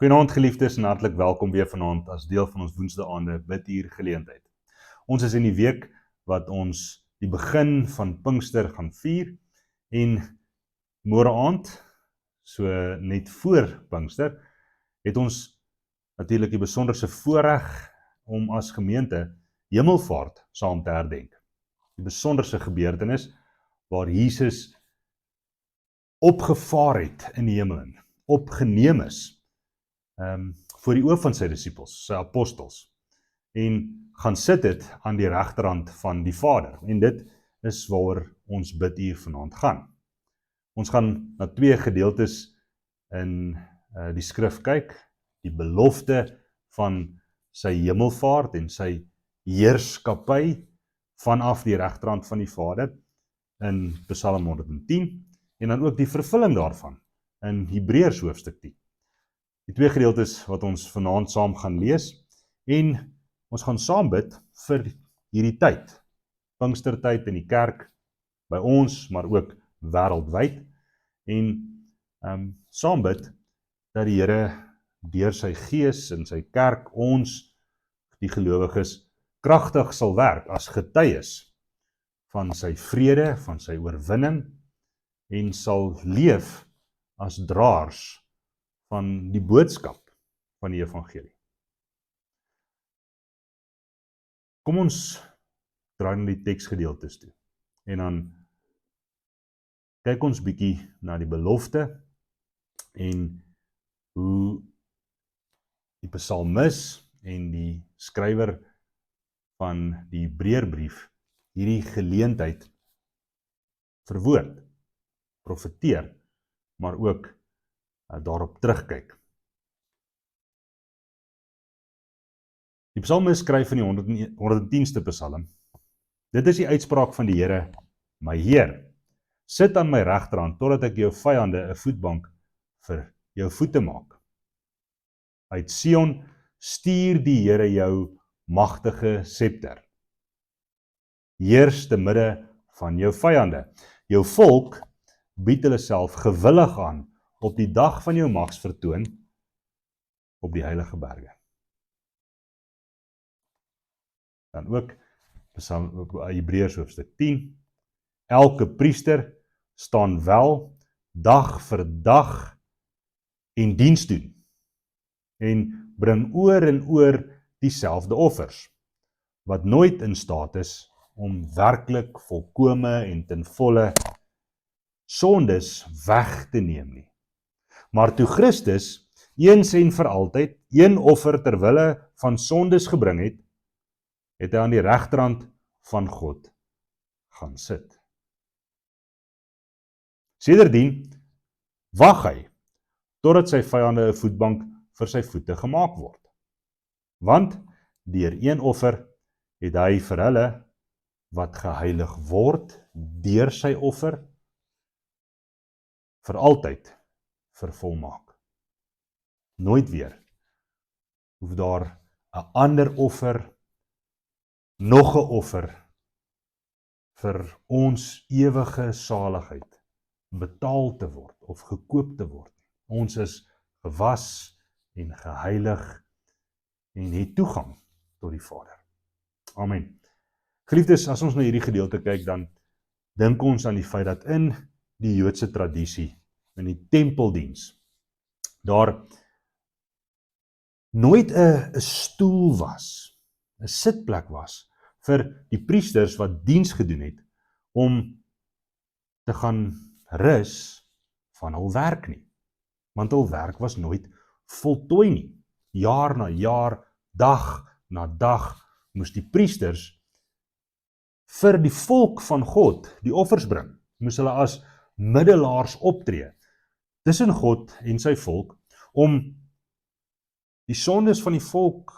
Goeienaand geliefdes en hartlik welkom weer vanaand as deel van ons woensdaande biduur geleentheid. Ons is in die week wat ons die begin van Pinkster gaan vier en môre aand, so net voor Pinkster, het ons natuurlik die besonderse voorreg om as gemeente Hemelvaart saam te herdenk. Die besonderse gebeurtenis waar Jesus opgevaar het in die hemel in, opgeneem is voor die oë van sy disippels, sy apostels, en gaan sit het aan die regterhand van die Vader. En dit is waaroor ons biduur vanaand gaan. Ons gaan na twee gedeeltes in die skrif kyk, die belofte van sy hemelvaart en sy heerskappy vanaf die regterhand van die Vader in Psalm 110 en dan ook die vervulling daarvan in Hebreërs hoofstuk 10. Die twee gedeeltes wat ons vanaand saam gaan lees en ons gaan saam bid vir hierdie tyd, Pinkstertyd in die kerk, by ons, maar ook wêreldwyd en saam bid dat die Here deur sy Gees in sy kerk ons, die gelowiges, kragtig sal werk as getuies van sy vrede, van sy oorwinning en sal leef as draers van die boodskap van die evangelie. Kom ons draai na die teksgedeeltes toe en dan kyk ons bietjie na die belofte en hoe die psalmis en die skrywer van die Hebreërbrief hierdie geleentheid verwoord, profeteer, maar ook daarop terugkyk. Die psalmis skryf in die 110ste psalm. Dit is die uitspraak van die Here, my Heer, sit aan my regterhand totdat ek jou vyande 'n voetbank vir jou voete maak. Uit Sion stuur die Here jou magtige scepter. Heers te midde van jou vyande. Jou volk bied hulle self gewillig aan op die dag van jou magsvertoon op die heilige berge. Dan ook Hebreërs hoofstuk 10. Elke priester staan wel dag vir dag en diens doen en bring oor en oor dieselfde offers, wat nooit in staat is om werklik volkome en ten volle sondes weg te neem nie. Maar toe Christus eens en vir altyd een offer ter wille van sondes gebring het, het hy aan die regterhand van God gaan sit. Sedertdien wag hy totdat sy vyande 'n voetbank vir sy voete gemaak word. Want deur een offer het hy vir hulle wat geheilig word deur sy offer vir altyd vervolmaak. Nooit weer hoef daar 'n ander offer, nog 'n offer vir ons ewige saligheid betaal te word of gekoop te word. Ons is gewas en geheilig en het toegang tot die Vader. Amen. Geliefdes, as ons na hierdie gedeelte kyk, dan dink ons aan die feit dat in die Joodse tradisie, in die tempeldiens, daar nooit 'n stoel was, 'n sitplek was vir die priesters wat diens gedoen het om te gaan rus van hul werk nie. Want hul werk was nooit voltooi nie. Jaar na jaar, dag na dag moes die priesters vir die volk van God die offers bring. Moes hulle as middelaars optree tussen God en sy volk om die sondes van die volk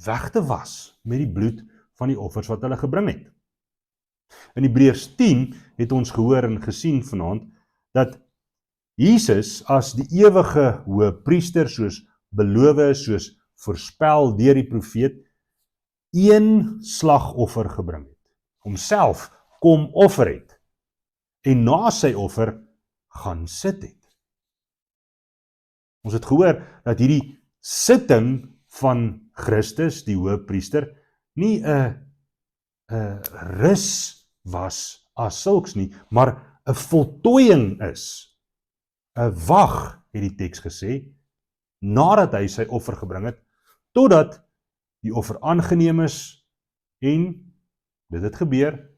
weg te was met die bloed van die offers wat hulle gebring het. In Hebreërs 10 het ons gehoor en gesien vanaand dat Jesus as die ewige hoëpriester soos beloof is, soos voorspel deur die profeet, een slagoffer gebring het, homself kom offer het en na sy offer gaan sit het. Ons het gehoor dat hierdie sitting van Christus, die hoëpriester, nie 'n rus was as sulks nie, maar 'n voltooiing is. 'n Wag, het die teks gesê, nadat hy sy offer gebring het, totdat die offer aangeneem is en dit het gebeur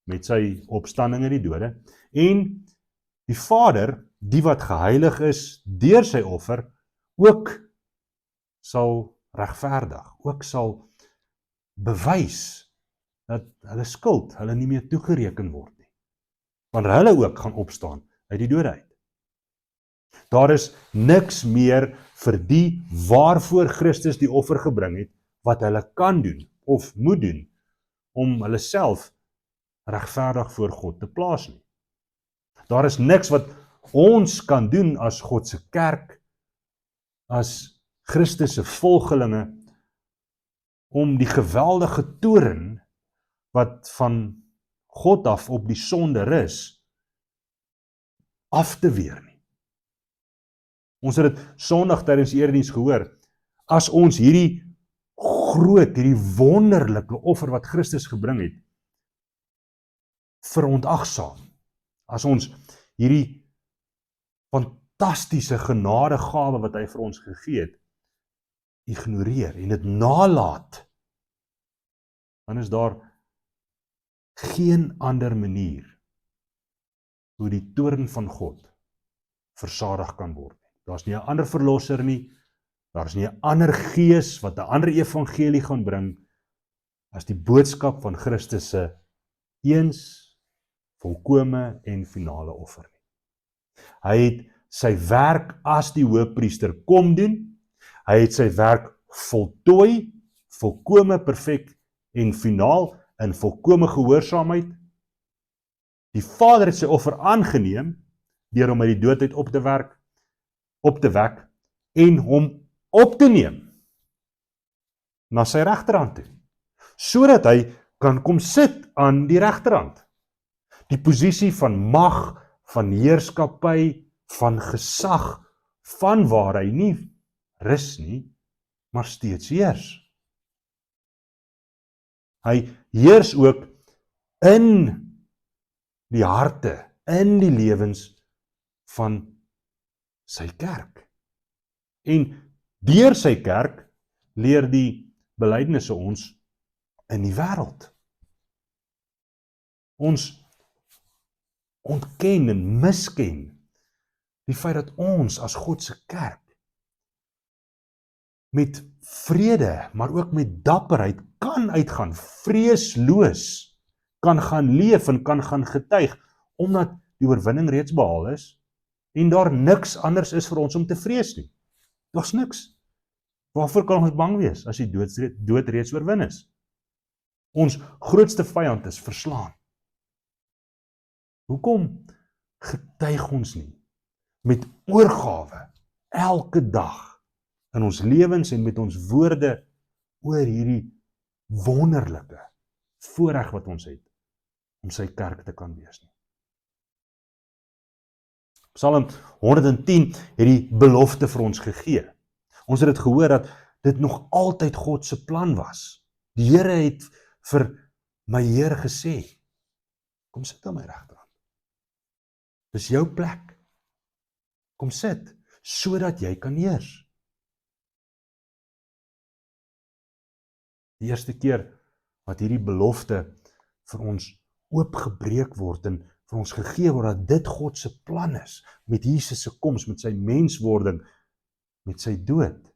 met sy opstanding uit die dode, en die Vader, die wat geheilig is deur sy offer, ook sal regverdig, ook sal bewys dat hulle skuld, hulle nie meer toegereken word nie, wanneer hulle ook gaan opstaan uit die dode uit. Daar is niks meer vir die waarvoor Christus die offer gebring het, wat hulle kan doen, of moet doen, om hulle self regverdig voor God te plaas nie. Daar is niks wat ons kan doen as God se kerk, as Christus se volgelinge, om die geweldige toorn wat van God af op die sonde rus, af te weer nie. Ons het dit Sondag tydens die erediens gehoor, as ons hierdie groot, hierdie wonderlike offer wat Christus gebring het, verontagsaam, as ons hierdie fantastiese genadegawe wat hy vir ons gegee het, ignoreer en dit nalat, dan is daar geen ander manier hoe die toorn van God versadig kan word. Daar is nie 'n ander verlosser nie, daar is nie 'n ander gees wat 'n ander evangelie gaan bring as die boodskap van Christus se eens, volkome en finale offer nie. Hy het sy werk as die hoëpriester kom doen, hy het sy werk voltooi, volkome, perfek en finaal, in volkome gehoorsaamheid. Die Vader het sy offer aangeneem, deur hom uit die dood uit op te wek, en hom op te neem na sy regterhand toe, sodat hy kan kom sit aan die regterhand. Die posisie van mag, van heerskappy, van gesag, van waar hy nie rus nie, maar steeds heers. Hy heers ook in die harte, in die lewens van sy kerk. En deur sy kerk leer die belydenisse ons in die wêreld. Ons ontken en misken die feit dat ons as God se kerk met vrede, maar ook met dapperheid kan uitgaan, vreesloos kan gaan leef en kan gaan getuig, omdat die oorwinning reeds behaal is, en daar niks anders is vir ons om te vrees nie. Daar's niks. Waarvoor kan ons bang wees, as die dood reeds oorwin is? Ons grootste vyand is verslaan. Hoekom getuig ons nie met oorgawe elke dag in ons lewens en met ons woorde oor hierdie wonderlike voorreg wat ons het om sy kerk te kan wees nie? Psalm 110 het die belofte vir ons gegee. Ons het dit gehoor dat dit nog altyd God se plan was. Die Here het vir my Heer gesê, kom sit aan my regterhand. Dis jou plek. Kom sit, sodat jy kan heers. Die eerste keer wat hierdie belofte vir ons oopgebreek word en vir ons gegee word, dat dit God se plan is, met Jesus se koms, met sy menswording, met sy dood,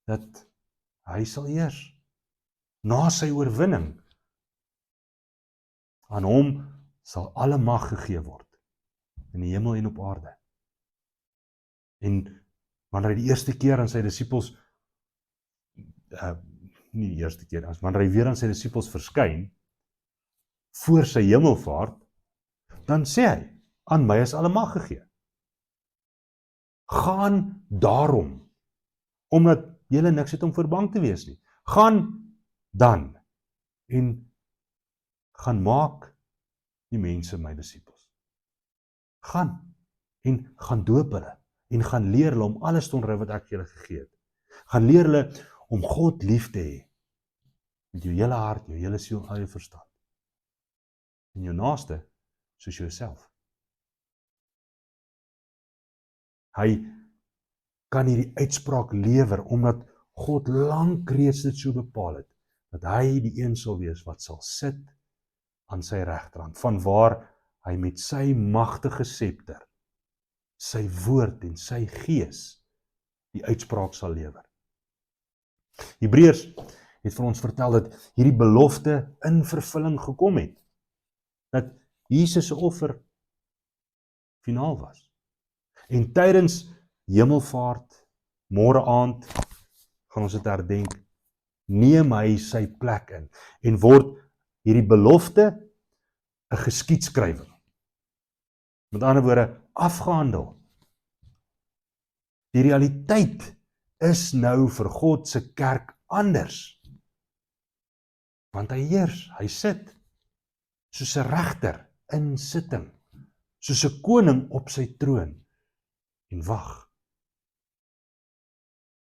dat hy sal heers, na sy oorwinning. Aan hom sal alle mag gegee word, in die hemel en op aarde. En wanneer hy die eerste keer aan sy disippels, nie die eerste keer, wanneer hy weer aan sy disippels verskyn, voor sy hemelvaart, dan sê hy, aan my is alle mag gegee. Gaan daarom, omdat julle niks het om voor bang te wees nie. Gaan dan, en gaan maak die mense my disippels. Gaan, en gaan doop hulle, en gaan leer hulle om alles te onthou wat ek vir julle gegee het. Gaan leer hulle om God lief te hê, met jou hele hart, jou hele siel, al jou verstand. En jou naaste, soos jouself. Hy kan hierdie uitspraak lewer, omdat God lank reeds dit so bepaal het, dat hy die een sal wees wat sal sit aan sy regterhand, vanwaar hy met sy magtige scepter, sy woord en sy gees die uitspraak sal lewer. Hebreërs het vir ons vertel dat hierdie belofte in vervulling gekom het, dat Jesus se offer finaal was. En tydens hemelvaart, môre aand, gaan ons dit herdenk, neem hy sy plek in, en word hierdie belofte 'n geskiedskrywing. Met ander woorde, afgehandel. Die realiteit is nou vir God se kerk anders. Want hy heers, hy sit, soos 'n regter in sitting, soos 'n koning op sy troon, en wag.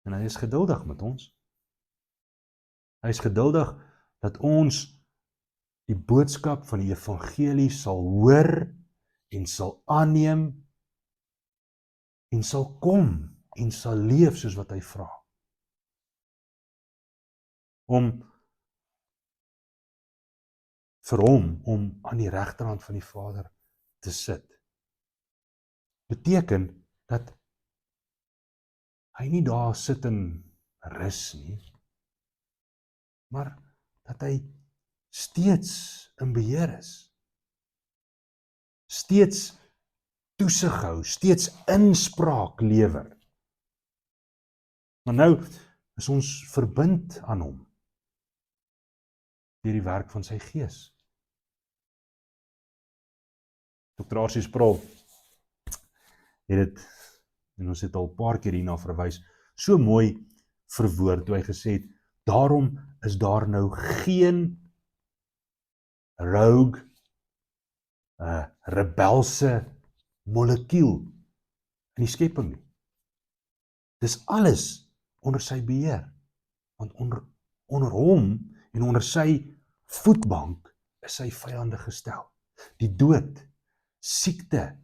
En hy is geduldig met ons. Hy is geduldig dat ons die boodskap van die evangelie sal hoor en sal aanneem en sal kom en sal leef soos wat hy vra. Om vir hom om aan die regterhand van die Vader te sit, beteken dat hy nie daar sit en rus nie, maar dat hy steeds in beheer is, steeds toesig hou, steeds inspraak lewer. Maar nou is ons verbind aan hom deur die werk van sy gees. Dr. R.C. Sproul het dit, en ons het al 'n paar keer hierna verwys, so mooi verwoord toe hy gesê het, daarom is daar nou geen rogue, rebelse molekuul in die skepping nie. Dis alles onder sy beheer, want onder hom en onder sy voetbank is sy vyande gestel. Die dood, siekte,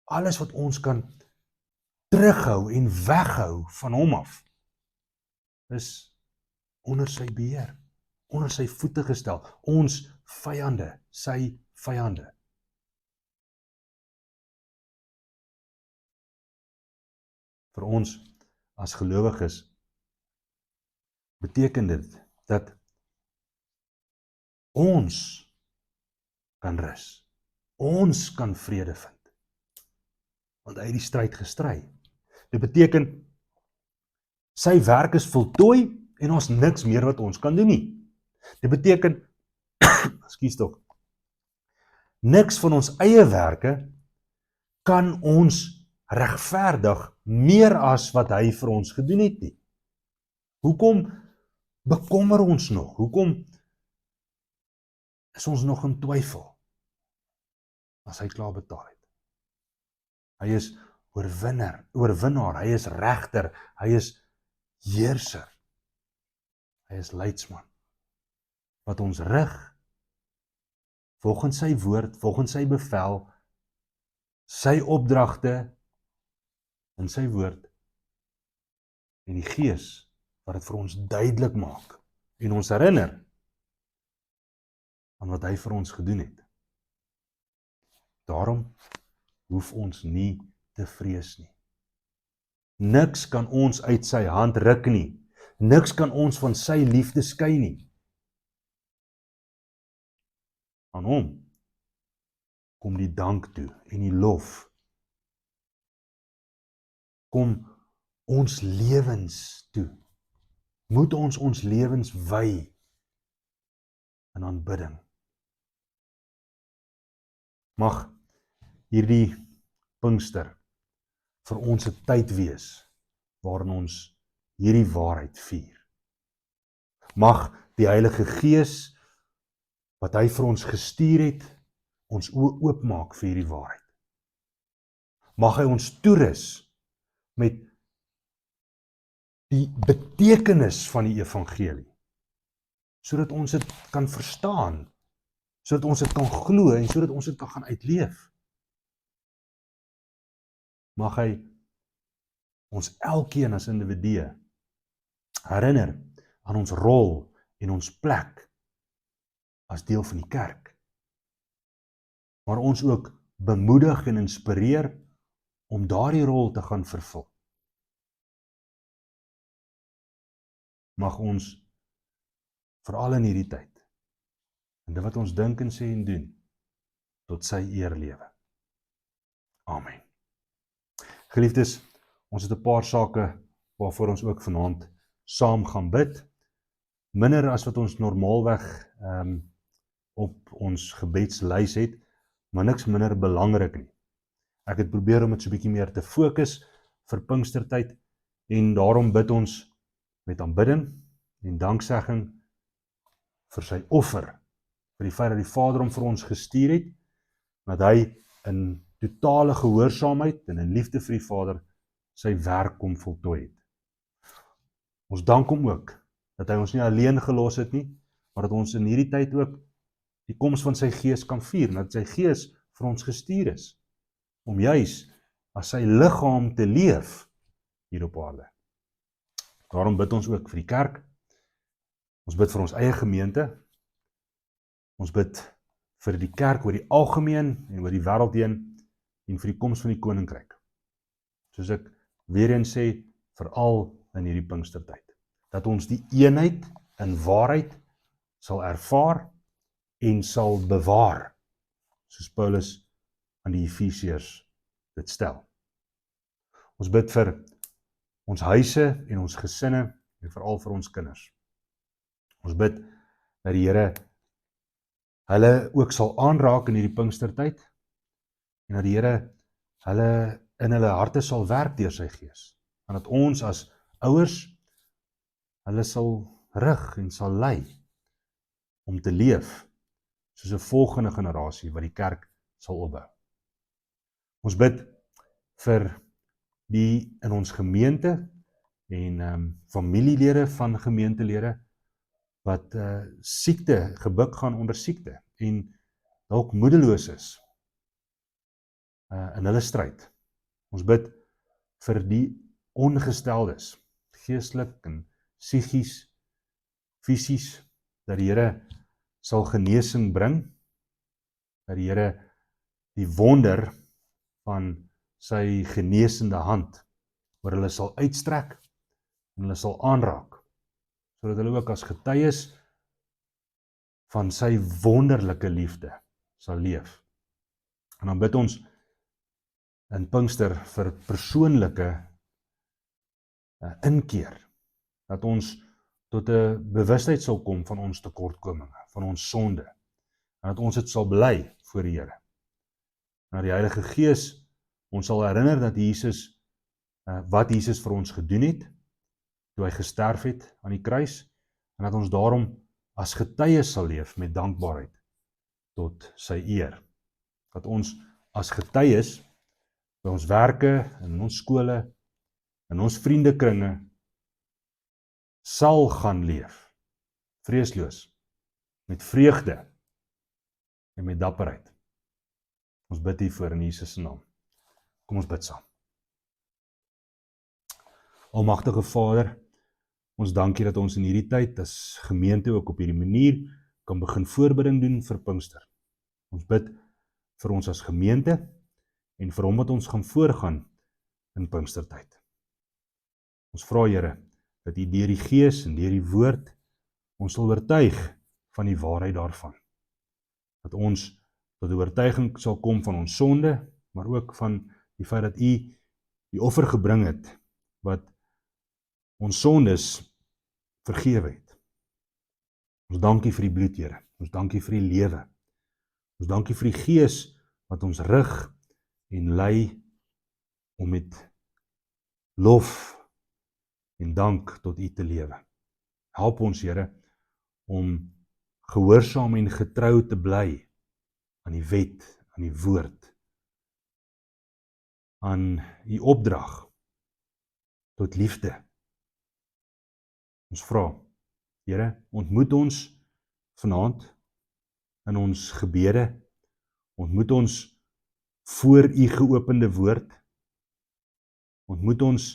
alles wat ons kan terughou en weghou van hom af, is onder sy beheer, onder sy voete gestel, ons vyande, sy vyande. Vir ons as gelowiges beteken dit dat ons kan rus, ons kan vrede vind, want hy het die stryd gestry. Dit beteken sy werk is voltooi en ons niks meer wat ons kan doen nie. Dit beteken ekskuus tog, niks van ons eie werke kan ons regverdig meer as wat hy vir ons gedoen het nie. Hoekom bekommer ons nog? Hoekom is ons nog in twyfel as hy klaar betaal het? Hy is oorwinnaar, hy is regter, hy is heerser, hy is leidsman, wat ons rig volgens sy woord, volgens sy bevel, sy opdragte in sy woord, en die Gees wat dit vir ons duidelik maak, en ons herinner aan wat hy vir ons gedoen het. Daarom hoef ons nie te vrees nie. Niks kan ons uit sy hand ruk nie. Niks kan ons van sy liefde skei nie. Aan hom kom die dank toe en die lof. Kom ons lewens toe. Moet ons lewens wy in aanbidding. Mag hierdie Pinkster vir ons 'n tyd wees waarin ons hierdie waarheid vier. Mag die Heilige Gees wat hy vir ons gestuur het, ons oë oopmaak vir hierdie waarheid. Mag hy ons toerus met die betekenis van die evangelie, sodat ons dit kan verstaan, sodat ons dit kan glo en sodat ons dit kan gaan uitleef. Mag hy ons elkeen as individue herinner aan ons rol en ons plek as deel van die kerk. Maar ons ook bemoedig en inspireer om daardie rol te gaan vervul. Mag ons veral in hierdie tyd, en dit wat ons dink en sê en doen, tot sy eer lewe. Amen. Geliefdes, ons het 'n paar sake waarvoor ons ook vanaand saam gaan bid. Minder as wat ons normaalweg op ons gebedslys het, maar niks minder belangrik nie. Ek het probeer om dit so 'n bietjie meer te fokus vir Pinkstertyd, en daarom bid ons met aanbidding en danksegging vir sy offer, vir die feit dat die Vader hom vir ons gestuur het, dat hy in totale gehoorsaamheid en in liefde vir die Vader sy werk kom voltooi het. Ons dank hom ook dat hy ons nie alleen gelos het nie, maar dat ons in hierdie tyd ook die koms van sy Gees kan vier, en dat sy Gees vir ons gestuur is, om juis as sy liggaam te leef hier op aarde. Daarom bid ons ook vir die kerk, ons bid vir ons eie gemeente, ons bid vir die kerk oor die algemeen en oor die wêreld heen, en vir die koms van die koninkryk. Soos ek weer eens sê, veral in hierdie Pinkstertyd, dat ons die eenheid in waarheid sal ervaar en sal bewaar, soos Paulus aan die Efesiërs dit stel. Ons bid vir ons huise en ons gesinne, en veral vir ons kinders. Ons bid dat die Here hulle ook sal aanraak in hierdie Pinkstertyd, en dat die Here hulle in hulle harte sal werk deur sy Gees, en dat ons as ouers hulle sal rig en sal lei om te leef soos 'n volgende generasie wat die kerk sal opbou. Ons bid vir die in ons gemeente en familielede van gemeentelede wat siekte gebuk gaan onder siekte en dalk moedeloos is in hulle stryd. Ons bid vir die ongesteldes, geestelik en psigies, fisies, dat die Here sal genesing bring, dat die Here die wonder van sy genesende hand oor hulle sal uitstrek en hulle sal aanraak, sodat hulle ook as getuies van sy wonderlike liefde sal leef. En dan bid ons in Pinkster vir persoonlike inkeer, dat ons tot 'n bewustheid sal kom van ons tekortkominge, van ons sonde, en dat ons dit sal bely voor die Here. En dat die Heilige Gees ons sal herinner dat Jesus, wat Jesus vir ons gedoen het, toe hy gesterf het aan die kruis, en dat ons daarom as getuies sal leef met dankbaarheid tot sy eer. Dat ons as getuies by ons werke, in ons skole, in ons vriendekringe sal gaan leef, vreesloos, met vreugde en met dapperheid. Ons bid hiervoor in Jesus se naam. Kom ons bid saam. Almagtige Vader, ons dankie dat ons in hierdie tyd as gemeente ook op hierdie manier kan begin voorbereiding doen vir Pinkster. Ons bid vir ons as gemeente en vir hom wat ons gaan voorgaan in Pinkstertyd. Ons vra Here dat U deur die Gees en deur die woord ons sal oortuig van die waarheid daarvan. Dat ons tot die oortuiging sal kom van ons sonde, maar ook van die feit dat U die offer gebring het wat ons sondes vergewe het. Ons dankie vir die bloed, Here. Ons dankie vir die lewe. Ons dankie vir die Gees wat ons rig en lei om met lof en dank tot U te lewe. Help ons, Here, om gehoorsaam en getrou te bly aan die wet, aan die woord, aan u opdrag tot liefde. Ons vra, Here, ontmoet ons vanaand in ons gebede, ontmoet ons voor u geopende woord, ontmoet ons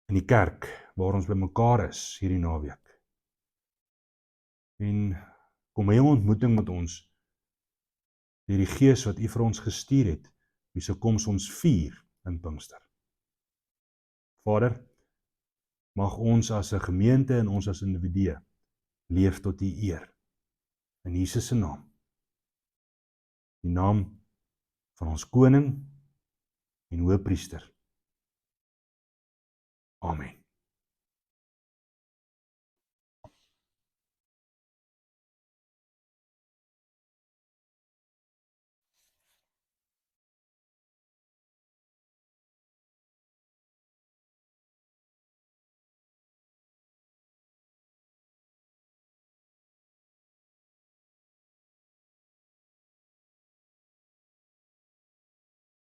in die kerk waar ons bymekaar is hierdie naweek. En kom hê 'n ontmoeting met ons deur die Gees wat u vir ons gestuur het, wie se koms ons vier in Pinkster. Vader, mag ons as 'n gemeente en ons as individue leef tot u eer. In Jesus se naam. Die naam van ons koning en hoëpriester. Amen.